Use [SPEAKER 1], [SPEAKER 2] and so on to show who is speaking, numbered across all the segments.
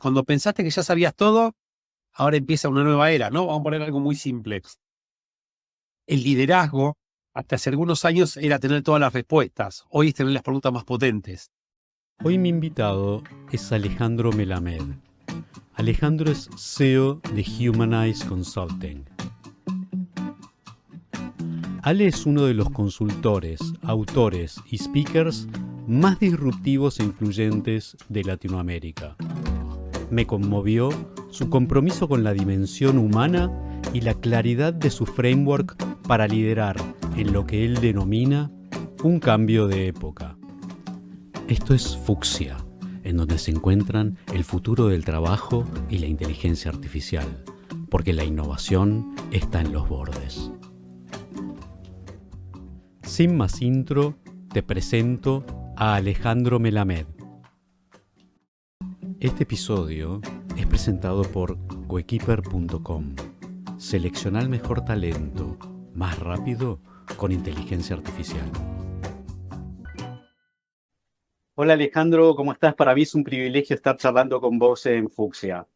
[SPEAKER 1] cuando pensaste que ya sabías todo, ahora empieza una nueva era, ¿no? Vamos a poner algo muy simple. El liderazgo, hasta hace algunos años, era tener todas las respuestas. Hoy es tener las preguntas más potentes.
[SPEAKER 2] Hoy mi invitado es Alejandro Melamed. Alejandro es CEO de Humanize Consulting. Ale es uno de los consultores, autores y speakers más disruptivos e influyentes de Latinoamérica. Me conmovió su compromiso con la dimensión humana y la claridad de su framework para liderar en lo que él denomina un cambio de época. Esto es Fucsia, en donde se encuentran el futuro del trabajo y la inteligencia artificial, porque la innovación está en los bordes. Sin más intro, te presento a Alejandro Melamed. Este episodio es presentado por Coequiper.com. Selecciona el mejor talento, más rápido, con inteligencia artificial.
[SPEAKER 3] Hola Alejandro, ¿cómo estás? Para mí es un privilegio estar charlando con vos en Fucsia.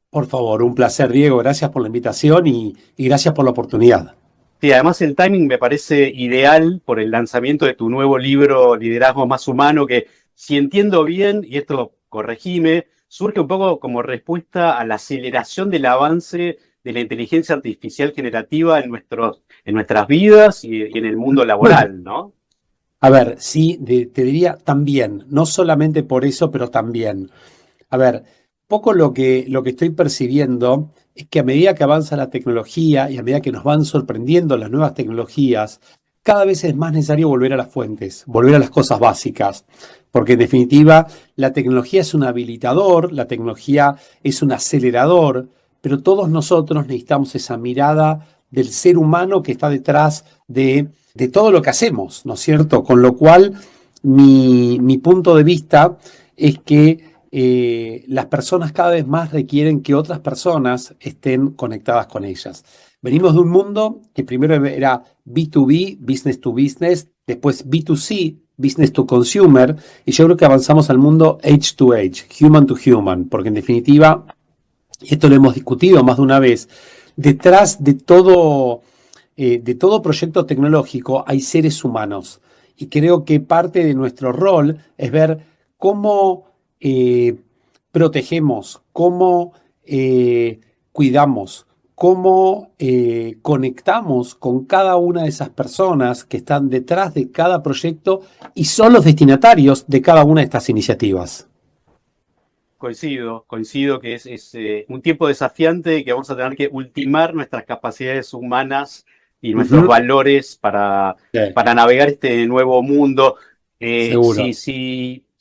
[SPEAKER 1] Por favor, un placer, Diego. Gracias por la invitación y gracias por la oportunidad.
[SPEAKER 3] Sí, además el timing me parece ideal por el lanzamiento de tu nuevo libro Liderazgo Más Humano, que si entiendo bien, y esto corregime, surge un poco como respuesta a la aceleración del avance de la inteligencia artificial generativa en nuestras vidas y en el mundo laboral, ¿no?
[SPEAKER 1] A ver, sí, te diría también, no solamente por eso, pero también. A ver, poco lo que estoy percibiendo es que a medida que avanza la tecnología y a medida que nos van sorprendiendo las nuevas tecnologías, cada vez es más necesario volver a las fuentes, volver a las cosas básicas, porque en definitiva la tecnología es un habilitador, la tecnología es un acelerador, pero todos nosotros necesitamos esa mirada del ser humano que está detrás de todo lo que hacemos, ¿no es cierto? Con lo cual, mi punto de vista es que las personas cada vez más requieren que otras personas estén conectadas con ellas. Venimos de un mundo que primero era B2B, business to business, después B2C, business to consumer, y yo creo que avanzamos al mundo age to age, human to human, porque en definitiva, y esto lo hemos discutido más de una vez, detrás de todo proyecto tecnológico hay seres humanos. Y creo que parte de nuestro rol es ver cómo protegemos, cómo cuidamos, cómo conectamos con cada una de esas personas que están detrás de cada proyecto y son los destinatarios de cada una de estas iniciativas.
[SPEAKER 3] Coincido que es un tiempo desafiante y que vamos a tener que ultimar nuestras capacidades humanas y nuestros valores para navegar este nuevo mundo.
[SPEAKER 1] Seguro.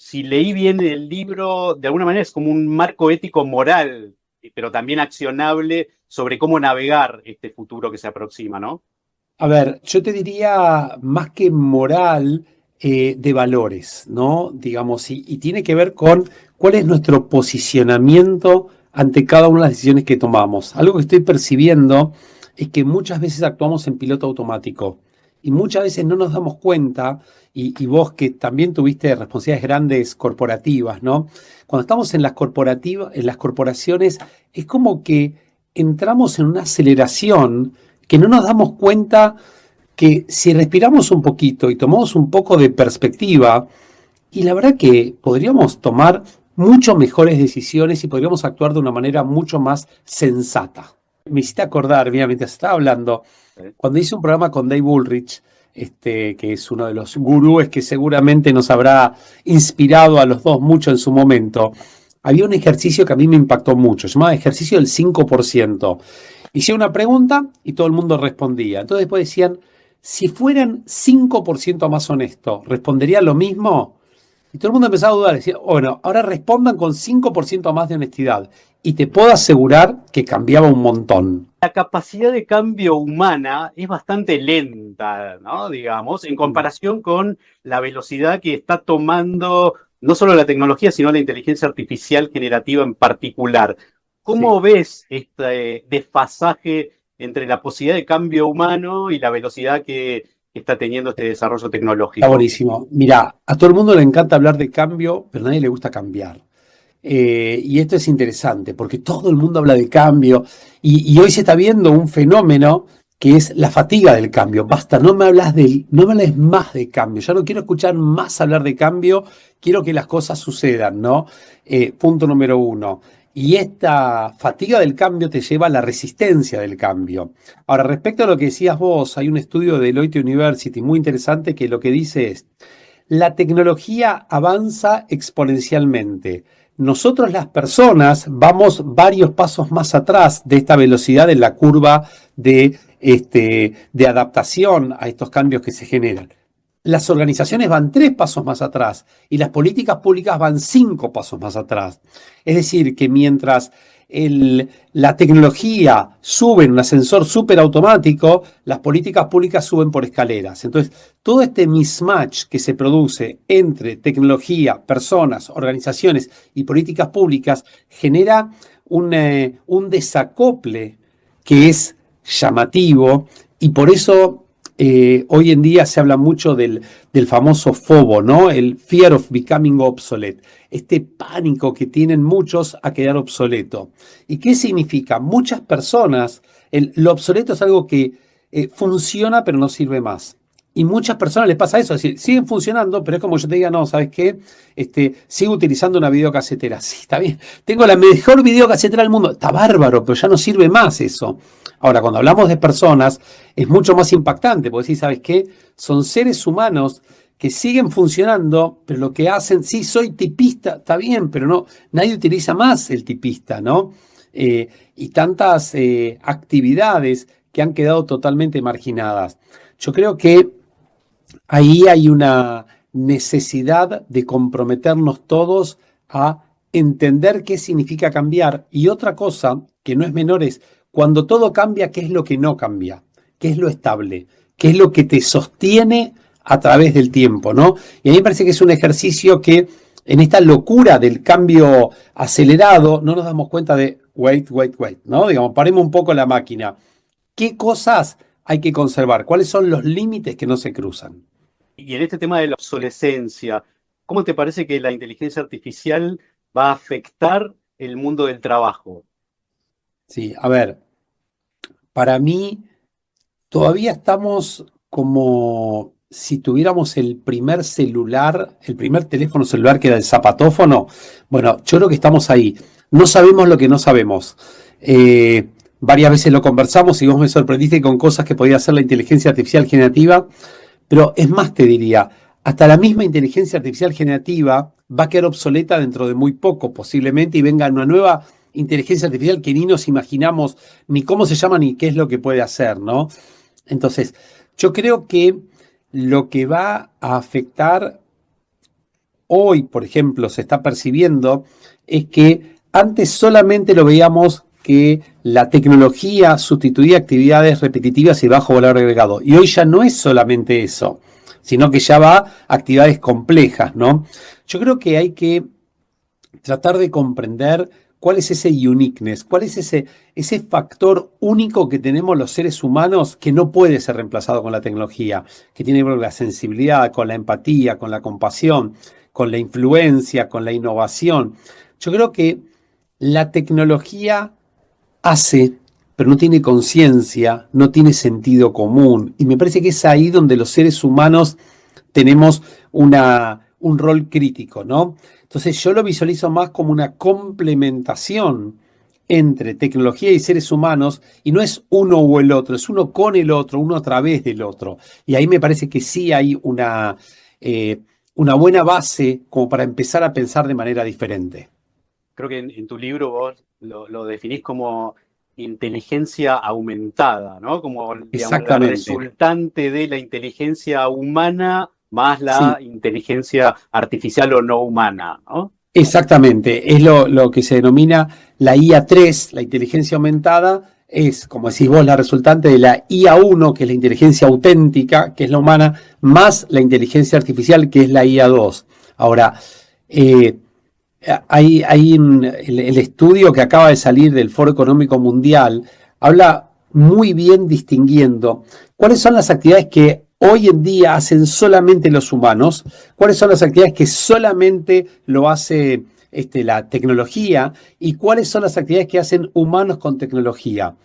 [SPEAKER 3] Si leí bien el libro, de alguna manera es como un marco ético moral, pero también accionable sobre cómo navegar este futuro que se aproxima, ¿no?
[SPEAKER 1] A ver, yo te diría más que moral, de valores, ¿no? Digamos, y tiene que ver con cuál es nuestro posicionamiento ante cada una de las decisiones que tomamos. Algo que estoy percibiendo es que muchas veces actuamos en piloto automático y muchas veces no nos damos cuenta, y vos que también tuviste responsabilidades grandes corporativas, ¿no? Cuando estamos en las corporaciones, es como que entramos en una aceleración que no nos damos cuenta que si respiramos un poquito y tomamos un poco de perspectiva, y la verdad que podríamos tomar mucho mejores decisiones y podríamos actuar de una manera mucho más sensata. Me hiciste acordar, mira, mientras estaba hablando, cuando hice un programa con Dave Ulrich, que es uno de los gurúes que seguramente nos habrá inspirado a los dos mucho en su momento, había un ejercicio que a mí me impactó mucho, se llamaba ejercicio del 5%. Hice una pregunta y todo el mundo respondía. Entonces después decían, si fueran 5% más honestos, ¿respondería lo mismo? Y todo el mundo empezaba a dudar. Decía, bueno, ahora respondan con 5% más de honestidad. Y te puedo asegurar que cambiaba un montón.
[SPEAKER 3] La capacidad de cambio humana es bastante lenta, ¿no? Digamos, en comparación con la velocidad que está tomando no solo la tecnología, sino la inteligencia artificial generativa en particular. ¿Cómo ves este desfasaje entre la posibilidad de cambio humano y la velocidad que está teniendo este desarrollo tecnológico?
[SPEAKER 1] Está buenísimo. Mira, a todo el mundo le encanta hablar de cambio, pero a nadie le gusta cambiar. Y esto es interesante porque todo el mundo habla de cambio y hoy se está viendo un fenómeno que es la fatiga del cambio. Basta, no me hables más de cambio. Ya no quiero escuchar más hablar de cambio, quiero que las cosas sucedan, ¿no? Punto número uno. Y esta fatiga del cambio te lleva a la resistencia del cambio. Ahora, respecto a lo que decías vos, hay un estudio de Deloitte University muy interesante que lo que dice es: la tecnología avanza exponencialmente. Nosotros las personas vamos varios pasos más atrás de esta velocidad en la curva de adaptación a estos cambios que se generan. Las organizaciones van 3 pasos más atrás y las políticas públicas van 5 pasos más atrás. Es decir, que mientras la tecnología sube en un ascensor súper automático, las políticas públicas suben por escaleras. Entonces, todo este mismatch que se produce entre tecnología, personas, organizaciones y políticas públicas genera un desacople que es llamativo y por eso hoy en día se habla mucho del famoso FOBO, ¿no? El Fear of Becoming Obsolete. Este pánico que tienen muchos a quedar obsoleto. ¿Y qué significa? Muchas personas, lo obsoleto es algo que funciona pero no sirve más. Y muchas personas les pasa eso, es decir, siguen funcionando, pero es como yo te diga, no, ¿sabes qué? Sigo utilizando una videocasetera. Sí, está bien. Tengo la mejor videocasetera del mundo. Está bárbaro, pero ya no sirve más eso. Ahora, cuando hablamos de personas, es mucho más impactante, porque sí, ¿sabes qué? Son seres humanos que siguen funcionando, pero lo que hacen, sí, soy tipista, está bien, pero no, nadie utiliza más el tipista, ¿no? Y tantas actividades que han quedado totalmente marginadas. Yo creo que ahí hay una necesidad de comprometernos todos a entender qué significa cambiar. Y otra cosa que no es menor es, cuando todo cambia, ¿qué es lo que no cambia? ¿Qué es lo estable? ¿Qué es lo que te sostiene a través del tiempo, ¿no? Y a mí me parece que es un ejercicio que en esta locura del cambio acelerado no nos damos cuenta de wait, ¿no? Digamos, paremos un poco la máquina. ¿Qué cosas hay que conservar? ¿Cuáles son los límites que no se cruzan?
[SPEAKER 3] Y en este tema de la obsolescencia, ¿cómo te parece que la inteligencia artificial va a afectar el mundo del trabajo?
[SPEAKER 1] Sí, a ver, para mí todavía estamos como si tuviéramos el primer celular, el primer teléfono celular que era el zapatófono. Bueno, yo creo que estamos ahí. No sabemos lo que no sabemos. Varias veces lo conversamos y vos me sorprendiste con cosas que podía hacer la inteligencia artificial generativa. Pero es más, te diría, hasta la misma inteligencia artificial generativa va a quedar obsoleta dentro de muy poco, posiblemente, y venga una nueva inteligencia artificial que ni nos imaginamos ni cómo se llama ni qué es lo que puede hacer, ¿no? Entonces, yo creo que lo que va a afectar hoy, por ejemplo, se está percibiendo, es que antes solamente lo veíamos que la tecnología sustituía actividades repetitivas y bajo valor agregado. Y hoy ya no es solamente eso, sino que ya va a actividades complejas, ¿no? Yo creo que hay que tratar de comprender cuál es ese uniqueness, cuál es ese factor único que tenemos los seres humanos que no puede ser reemplazado con la tecnología, que tiene que ver con la sensibilidad, con la empatía, con la compasión, con la influencia, con la innovación. Yo creo que la tecnología hace, pero no tiene conciencia, no tiene sentido común. Y me parece que es ahí donde los seres humanos tenemos un rol crítico, ¿no? Entonces yo lo visualizo más como una complementación entre tecnología y seres humanos, y no es uno o el otro, es uno con el otro, uno a través del otro. Y ahí me parece que sí hay una buena base como para empezar a pensar de manera diferente.
[SPEAKER 3] Creo que en tu libro vos lo definís como inteligencia aumentada, ¿no? Como, digamos, la
[SPEAKER 1] Exactamente.
[SPEAKER 3] resultante de la inteligencia humana más la
[SPEAKER 1] Sí,
[SPEAKER 3] inteligencia artificial o no humana, ¿no?
[SPEAKER 1] exactamente. Es lo que se denomina la IA 3, la inteligencia aumentada, es, como decís vos, la resultante de la IA 1, que es la inteligencia auténtica, que es la humana, más la inteligencia artificial, que es la IA 2. Ahora, eh, el estudio que acaba de salir del Foro Económico Mundial habla muy bien distinguiendo cuáles son las actividades que hoy en día hacen solamente los humanos, cuáles son las actividades que solamente lo hace la tecnología y cuáles son las actividades que hacen humanos con tecnología.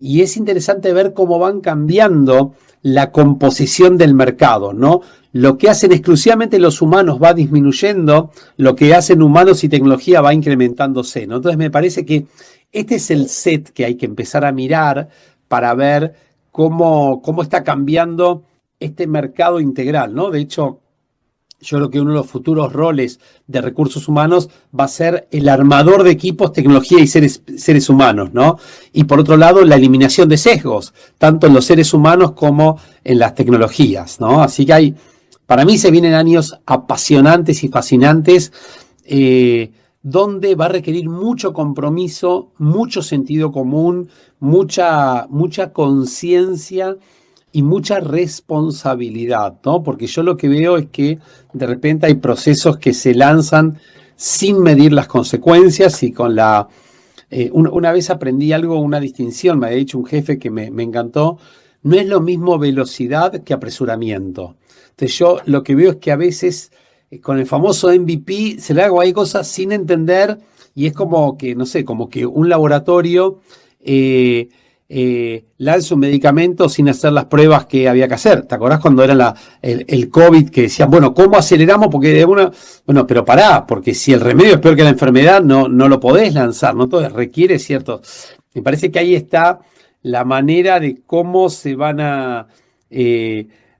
[SPEAKER 1] Y es interesante ver cómo van cambiando la composición del mercado, ¿no? Lo que hacen exclusivamente los humanos va disminuyendo, lo que hacen humanos y tecnología va incrementándose, ¿no? Entonces me parece que este es el set que hay que empezar a mirar para ver cómo está cambiando este mercado integral, ¿no? De hecho, yo creo que uno de los futuros roles de recursos humanos va a ser el armador de equipos, tecnología y seres humanos, ¿no? Y por otro lado, la eliminación de sesgos, tanto en los seres humanos como en las tecnologías, ¿no? Así que para mí se vienen años apasionantes y fascinantes, donde va a requerir mucho compromiso, mucho sentido común, mucha conciencia y mucha responsabilidad, ¿no? Porque yo lo que veo es que de repente hay procesos que se lanzan sin medir las consecuencias y con una vez aprendí algo, una distinción, me había dicho un jefe que me encantó, no es lo mismo velocidad que apresuramiento. Entonces yo lo que veo es que a veces con el famoso MVP se le hago ahí cosas sin entender y es como que, no sé, como que un laboratorio lanza un medicamento sin hacer las pruebas que había que hacer. ¿Te acordás cuando era el COVID que decían, bueno, ¿cómo aceleramos? Porque bueno, pero pará, porque si el remedio es peor que la enfermedad, no lo podés lanzar, ¿no? Todo requiere cierto. Me parece que ahí está la manera de cómo se van a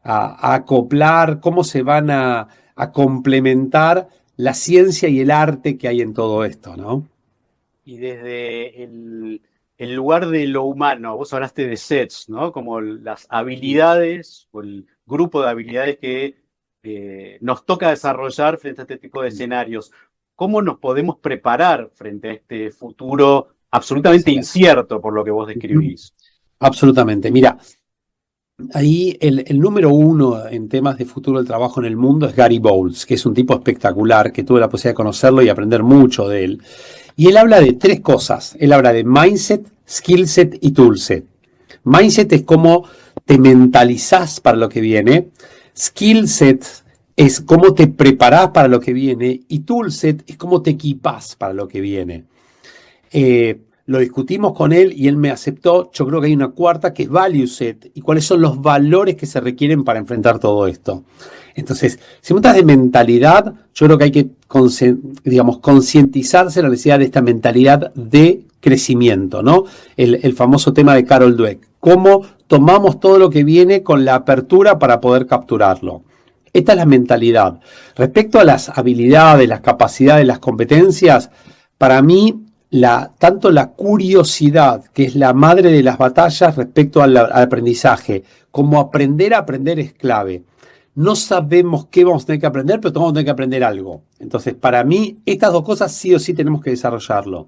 [SPEAKER 1] acoplar, cómo se van a complementar la ciencia y el arte que hay en todo esto, ¿no?
[SPEAKER 3] Y desde el lugar de lo humano, vos hablaste de sets, ¿no? Como las habilidades o el grupo de habilidades que nos toca desarrollar frente a este tipo de escenarios. ¿Cómo nos podemos preparar frente a este futuro absolutamente incierto por lo que vos describís?
[SPEAKER 1] Absolutamente. Mira, ahí el número uno en temas de futuro del trabajo en el mundo es Gary Bowles, que es un tipo espectacular, que tuve la posibilidad de conocerlo y aprender mucho de él. Y él habla de tres cosas. Él habla de mindset, skill set y tool set. Mindset es cómo te mentalizás para lo que viene. Skill set es cómo te preparás para lo que viene. Y tool set es cómo te equipás para lo que viene. Lo discutimos con él y él me aceptó. Yo creo que hay una cuarta que es value set y cuáles son los valores que se requieren para enfrentar todo esto. Entonces, si me hablas de mentalidad, yo creo que hay que, concientizarse la necesidad de esta mentalidad de crecimiento, ¿no? El famoso tema de Carol Dweck. Cómo tomamos todo lo que viene con la apertura para poder capturarlo. Esta es la mentalidad. Respecto a las habilidades, las capacidades, las competencias, para mí tanto la curiosidad, que es la madre de las batallas respecto al aprendizaje, como aprender a aprender es clave. No sabemos qué vamos a tener que aprender, pero vamos a tener que aprender algo. Entonces, para mí, estas dos cosas sí o sí tenemos que desarrollarlo.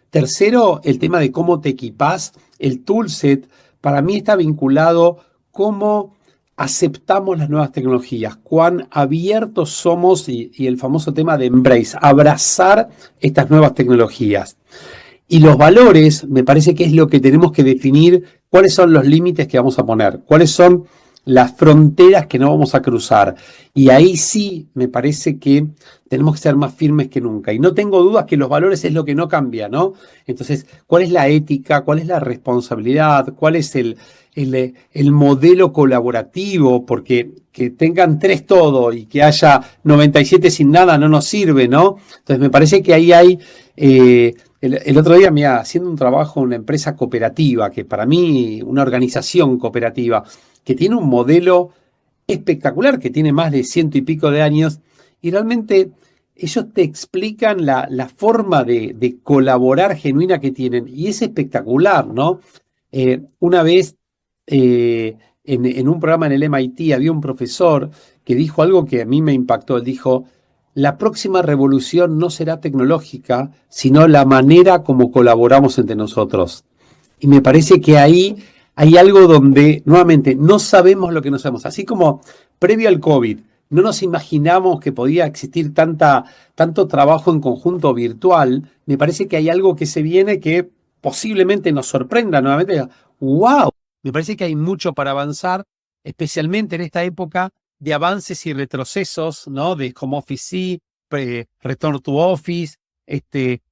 [SPEAKER 1] Tercero, el tema de cómo te equipás. El toolset, para mí está vinculado cómo aceptamos las nuevas tecnologías, cuán abiertos somos y el famoso tema de embrace, abrazar estas nuevas tecnologías. Y los valores, me parece que es lo que tenemos que definir, cuáles son los límites que vamos a poner, cuáles son las fronteras que no vamos a cruzar. Y ahí sí me parece que tenemos que ser más firmes que nunca. Y no tengo dudas que los valores es lo que no cambia, ¿no? Entonces, ¿cuál es la ética? ¿Cuál es la responsabilidad? ¿Cuál es el modelo colaborativo? Porque que tengan 3 todo y que haya 97 sin nada no nos sirve, ¿no? Entonces, me parece que ahí hay... el otro día, mira, haciendo un trabajo en una empresa cooperativa, que para mí, una organización cooperativa, que tiene un modelo espectacular, que tiene más de 100 y pico de años, y realmente ellos te explican la forma de colaborar genuina que tienen, y es espectacular, ¿no? Una vez en un programa en el MIT había un profesor que dijo algo que a mí me impactó. Él dijo: la próxima revolución no será tecnológica, sino la manera como colaboramos entre nosotros. Y me parece que ahí hay algo donde, nuevamente, no sabemos lo que no sabemos. Así como previo al COVID, no nos imaginamos que podía existir tanto trabajo en conjunto virtual, me parece que hay algo que se viene que posiblemente nos sorprenda nuevamente. ¡Wow! Me parece que hay mucho para avanzar, especialmente en esta época de avances y retrocesos, ¿no? De home office, return to office,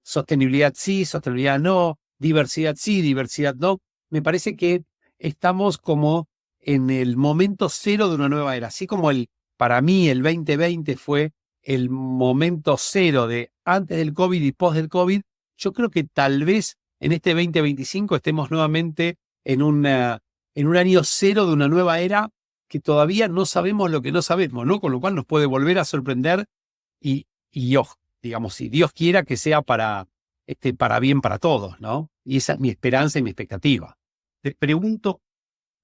[SPEAKER 1] sostenibilidad sí, sostenibilidad no, diversidad sí, diversidad no. Me parece que estamos como en el momento cero de una nueva era. Así como para mí el 2020 fue el momento cero de antes del COVID y post del COVID, yo creo que tal vez en este 2025 estemos nuevamente en un año cero de una nueva era que todavía no sabemos lo que no sabemos, ¿no? Con lo cual nos puede volver a sorprender digamos, si Dios quiera que sea para bien para todos, ¿no? Y esa es mi esperanza y mi expectativa.
[SPEAKER 3] Te pregunto,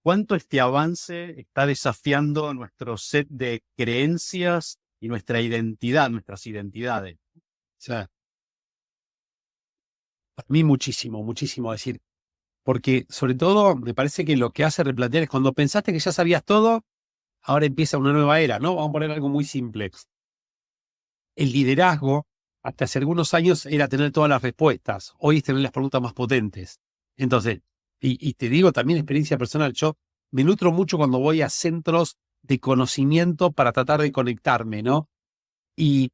[SPEAKER 3] ¿cuánto este avance está desafiando nuestro set de creencias y nuestra identidad, nuestras identidades?
[SPEAKER 1] O sea, para mí muchísimo, muchísimo decir. Porque sobre todo me parece que lo que hace replantear es cuando pensaste que ya sabías todo, ahora empieza una nueva era, ¿no? Vamos a poner algo muy simple. El liderazgo, hasta hace algunos años, era tener todas las respuestas. Hoy es tener las preguntas más potentes. Entonces, y te digo también experiencia personal, yo me nutro mucho cuando voy a centros de conocimiento para tratar de conectarme, ¿no? Y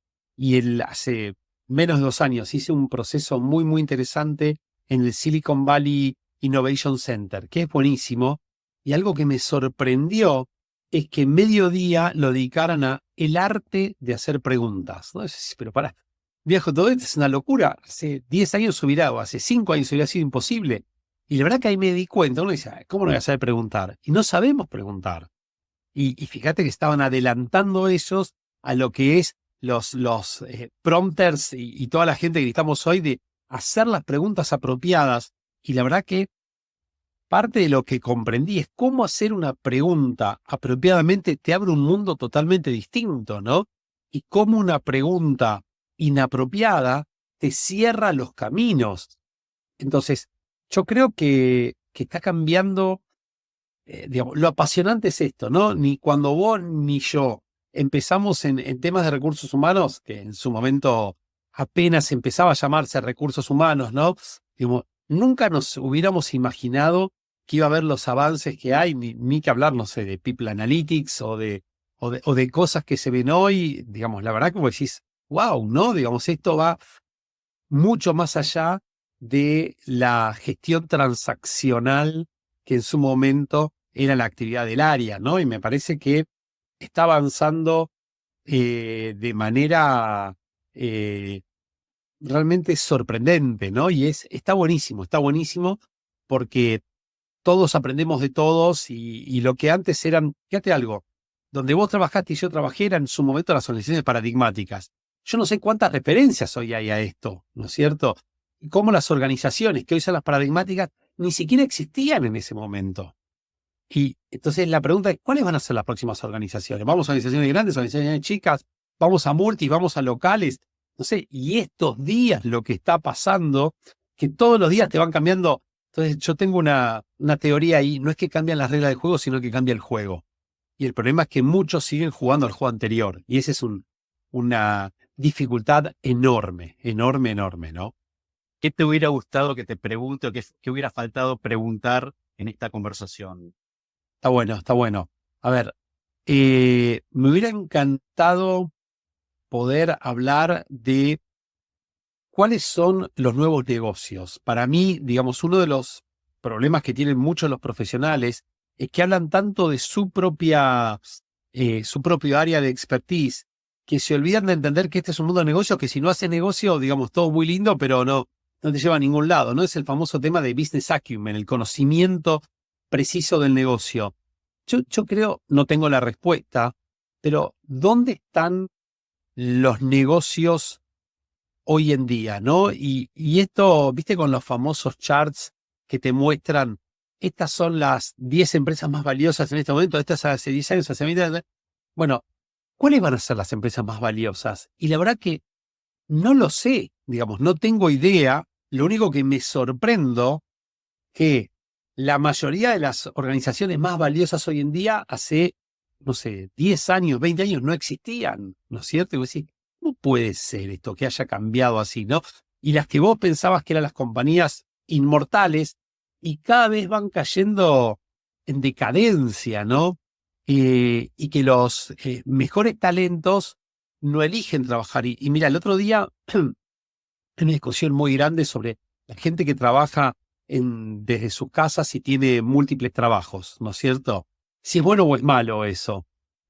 [SPEAKER 1] hace menos de 2 años hice un proceso muy, muy interesante en el Silicon Valley Innovation Center, que es buenísimo. Y algo que me sorprendió es que mediodía lo dedicaran a el arte de hacer preguntas. ¿No? Pero pará, viejo, todo esto es una locura. Hace 10 años hubiera, o hace 5 años hubiera sido imposible. Y la verdad que ahí me di cuenta, uno dice, ¿cómo no voy a saber preguntar? Y no sabemos preguntar. Y fíjate que estaban adelantando esos a lo que es los prompters y toda la gente que estamos hoy de hacer las preguntas apropiadas. Y la verdad que parte de lo que comprendí es cómo hacer una pregunta apropiadamente te abre un mundo totalmente distinto, ¿no? Y cómo una pregunta inapropiada te cierra los caminos. Entonces, yo creo que está cambiando, digamos, lo apasionante es esto, ¿no? Ni cuando vos ni yo empezamos en temas de recursos humanos, que en su momento apenas empezaba a llamarse recursos humanos, ¿no? Digamos, nunca nos hubiéramos imaginado que iba a haber los avances que hay, ni que hablar, no sé, de People Analytics o de cosas que se ven hoy. Digamos, la verdad que vos decís, wow, ¿no? Digamos, esto va mucho más allá de la gestión transaccional que en su momento era la actividad del área, ¿no? Y me parece que está avanzando de manera realmente sorprendente, ¿no? Y está buenísimo porque todos aprendemos de todos y lo que antes eran, fíjate algo, donde vos trabajaste y yo trabajé eran en su momento las organizaciones paradigmáticas. Yo no sé cuántas referencias hoy hay a esto, ¿no es cierto? Y cómo las organizaciones que hoy son las paradigmáticas ni siquiera existían en ese momento. Y entonces la pregunta es, ¿cuáles van a ser las próximas organizaciones? ¿Vamos a organizaciones grandes, organizaciones chicas? ¿Vamos a multis? ¿Vamos a locales? No sé, y estos días lo que está pasando, que todos los días te van cambiando. Entonces yo tengo una teoría ahí, no es que cambian las reglas del juego, sino que cambia el juego. Y el problema es que muchos siguen jugando al juego anterior. Y esa es una dificultad enorme, ¿no?
[SPEAKER 3] ¿Qué te hubiera gustado que te pregunte o qué hubiera faltado preguntar en esta conversación?
[SPEAKER 1] Está bueno. A ver, me hubiera encantado poder hablar de cuáles son los nuevos negocios. Para mí, digamos, uno de los problemas que tienen muchos los profesionales es que hablan tanto de su propio área de expertise, que se olvidan de entender que este es un mundo de negocios, que si no haces negocio, digamos, todo muy lindo, pero no te lleva a ningún lado, ¿no? Es el famoso tema de business acumen, el conocimiento preciso del negocio. Yo creo, no tengo la respuesta, pero ¿dónde están los negocios hoy en día, ¿no? Y esto, viste, con los famosos charts que te muestran, estas son las 10 empresas más valiosas en este momento, estas hace 10 años, hace 20 años. Bueno, ¿cuáles van a ser las empresas más valiosas? Y la verdad que no lo sé, digamos, no tengo idea. Lo único que me sorprendo que la mayoría de las organizaciones más valiosas hoy en día hace, no sé, 10 años, 20 años no existían, ¿no es cierto? Y vos decís, ¿cómo puede ser esto que haya cambiado así, no? Y las que vos pensabas que eran las compañías inmortales y cada vez van cayendo en decadencia, ¿no? Y que los mejores talentos no eligen trabajar. Y mira, el otro día Hay una discusión muy grande sobre la gente que trabaja desde sus casas y tiene múltiples trabajos, ¿no es cierto? Si es bueno o es malo eso.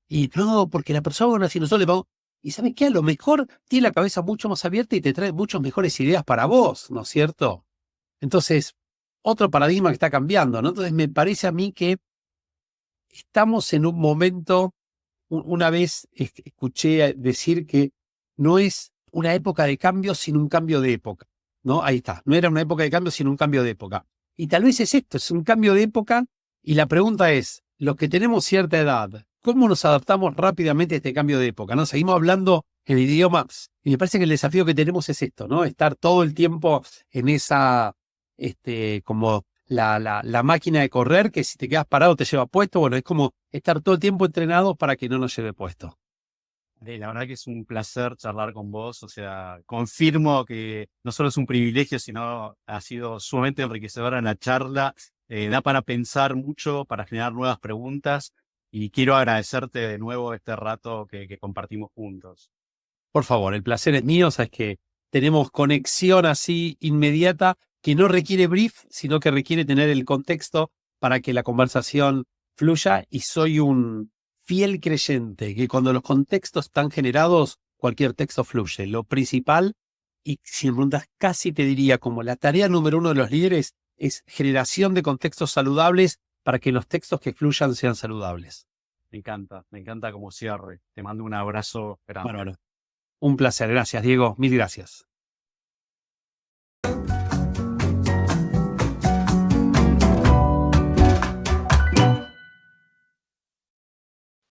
[SPEAKER 1] Y no, porque la persona, si nosotros le vamos... Y ¿sabes qué? A lo mejor tiene la cabeza mucho más abierta y te trae muchas mejores ideas para vos, ¿no es cierto? Entonces, otro paradigma que está cambiando, ¿no? Entonces, me parece a mí que estamos en un momento, una vez escuché decir que no es una época de cambio, sino un cambio de época, ¿no? Ahí está, no era una época de cambio, sino un cambio de época. Y tal vez es esto, es un cambio de época, y la pregunta es, los que tenemos cierta edad, ¿cómo nos adaptamos rápidamente a este cambio de época? ¿No? Seguimos hablando el idioma, y me parece que el desafío que tenemos es esto, ¿no? Estar todo el tiempo en esa, como la máquina de correr, que si te quedas parado te lleva puesto. Bueno, es como estar todo el tiempo entrenados para que no nos lleve puesto.
[SPEAKER 2] La verdad que es un placer charlar con vos, o sea, confirmo que no solo es un privilegio, sino ha sido sumamente enriquecedora la charla, da para pensar mucho, para generar nuevas preguntas, y quiero agradecerte de nuevo este rato que compartimos juntos.
[SPEAKER 1] Por favor, el placer es mío, sabes que tenemos conexión así inmediata que no requiere brief, sino que requiere tener el contexto para que la conversación fluya, y soy un fiel creyente que cuando los contextos están generados, cualquier texto fluye. Lo principal, y si me preguntas, casi te diría como la tarea número 1 de los líderes, es generación de contextos saludables para que los textos que fluyan sean saludables.
[SPEAKER 2] Me encanta como cierre. Te mando un abrazo grande.
[SPEAKER 1] Bueno, un placer, gracias Diego, mil gracias.